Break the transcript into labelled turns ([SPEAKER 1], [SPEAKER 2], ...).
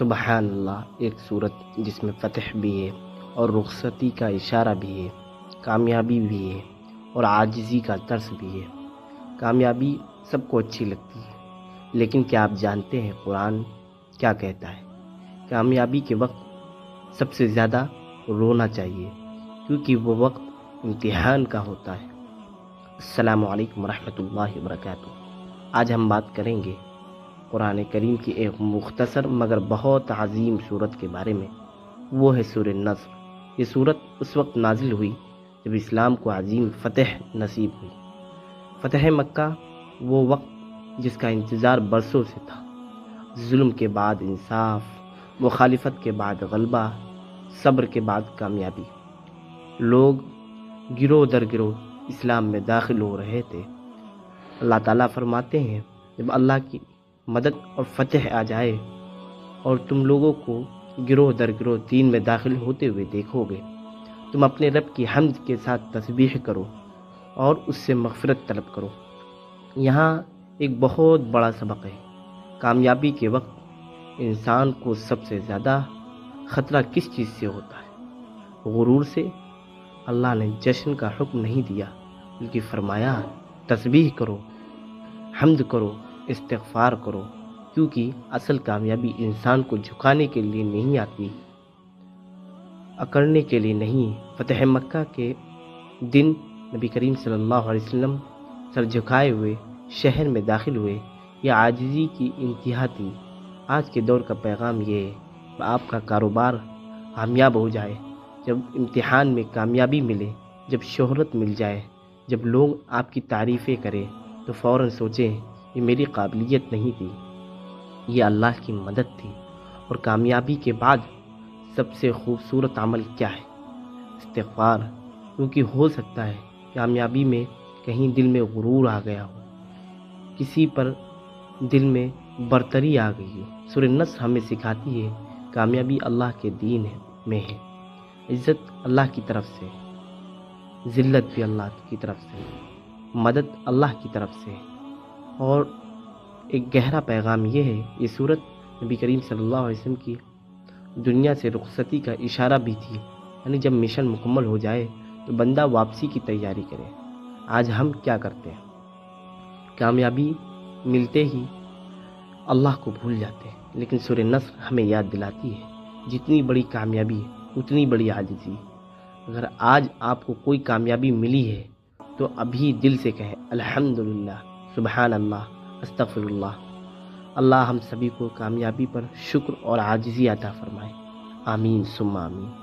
[SPEAKER 1] سبحان اللہ، ایک صورت جس میں فتح بھی ہے اور رخصتی کا اشارہ بھی ہے، کامیابی بھی ہے اور عاجزی کا درس بھی ہے۔ کامیابی سب کو اچھی لگتی ہے، لیکن کیا آپ جانتے ہیں قرآن کیا کہتا ہے؟ کامیابی کے وقت سب سے زیادہ رونا چاہیے، کیونکہ وہ وقت امتحان کا ہوتا ہے۔ السلام علیکم ورحمۃ اللہ وبرکاتہ۔ آج ہم بات کریں گے قرآن کریم کی ایک مختصر مگر بہت عظیم صورت کے بارے میں، وہ ہے سورہ نصر۔ یہ صورت اس وقت نازل ہوئی جب اسلام کو عظیم فتح نصیب ہوئی۔ فتح مکہ وہ وقت جس کا انتظار برسوں سے تھا۔ ظلم کے بعد انصاف، مخالفت کے بعد غلبہ، صبر کے بعد کامیابی۔ لوگ گروہ در گروہ اسلام میں داخل ہو رہے تھے۔ اللہ تعالیٰ فرماتے ہیں، جب اللہ کی مدد اور فتح آ جائے اور تم لوگوں کو گروہ در گروہ دین میں داخل ہوتے ہوئے دیکھو گے، تم اپنے رب کی حمد کے ساتھ تسبیح کرو اور اس سے مغفرت طلب کرو۔ یہاں ایک بہت بڑا سبق ہے۔ کامیابی کے وقت انسان کو سب سے زیادہ خطرہ کس چیز سے ہوتا ہے؟ غرور سے۔ اللہ نے جشن کا حکم نہیں دیا، بلکہ فرمایا تسبیح کرو، حمد کرو، استغفار کرو، کیونکہ اصل کامیابی انسان کو جھکانے کے لیے نہیں آتی، اکڑنے کے لیے نہیں۔ فتح مکہ کے دن نبی کریم صلی اللہ علیہ وسلم سر جھکائے ہوئے شہر میں داخل ہوئے۔ یہ عاجزی کی انتہا تھی۔ آج کے دور کا پیغام یہ ہے کہ آپ کا کاروبار کامیاب ہو جائے، جب امتحان میں کامیابی ملے، جب شہرت مل جائے، جب لوگ آپ کی تعریفیں کریں، تو فوراً سوچیں یہ میری قابلیت نہیں تھی، یہ اللہ کی مدد تھی۔ اور کامیابی کے بعد سب سے خوبصورت عمل کیا ہے؟ استغفار، کیونکہ ہو سکتا ہے کامیابی میں کہیں دل میں غرور آ گیا ہو، کسی پر دل میں برتری آ گئی ہو۔ سورہ نصر ہمیں سکھاتی ہے کامیابی اللہ کے دین میں ہے۔ عزت اللہ کی طرف سے، ذلت بھی اللہ کی طرف سے، مدد اللہ کی طرف سے۔ اور ایک گہرا پیغام یہ ہے، یہ صورت نبی کریم صلی اللہ علیہ وسلم کی دنیا سے رخصتی کا اشارہ بھی تھی، یعنی جب مشن مکمل ہو جائے تو بندہ واپسی کی تیاری کرے۔ آج ہم کیا کرتے ہیں؟ کامیابی ملتے ہی اللہ کو بھول جاتے ہیں، لیکن سورہ نصر ہمیں یاد دلاتی ہے جتنی بڑی کامیابی اتنی بڑی عاجزی۔ اگر آج آپ کو کوئی کامیابی ملی ہے تو ابھی دل سے کہیں الحمدللہ، سبحان اللہ، استغفر اللہ۔ اللہ ہم سبھی کو کامیابی پر شکر اور عاجزی عطا فرمائے، آمین ثم آمین۔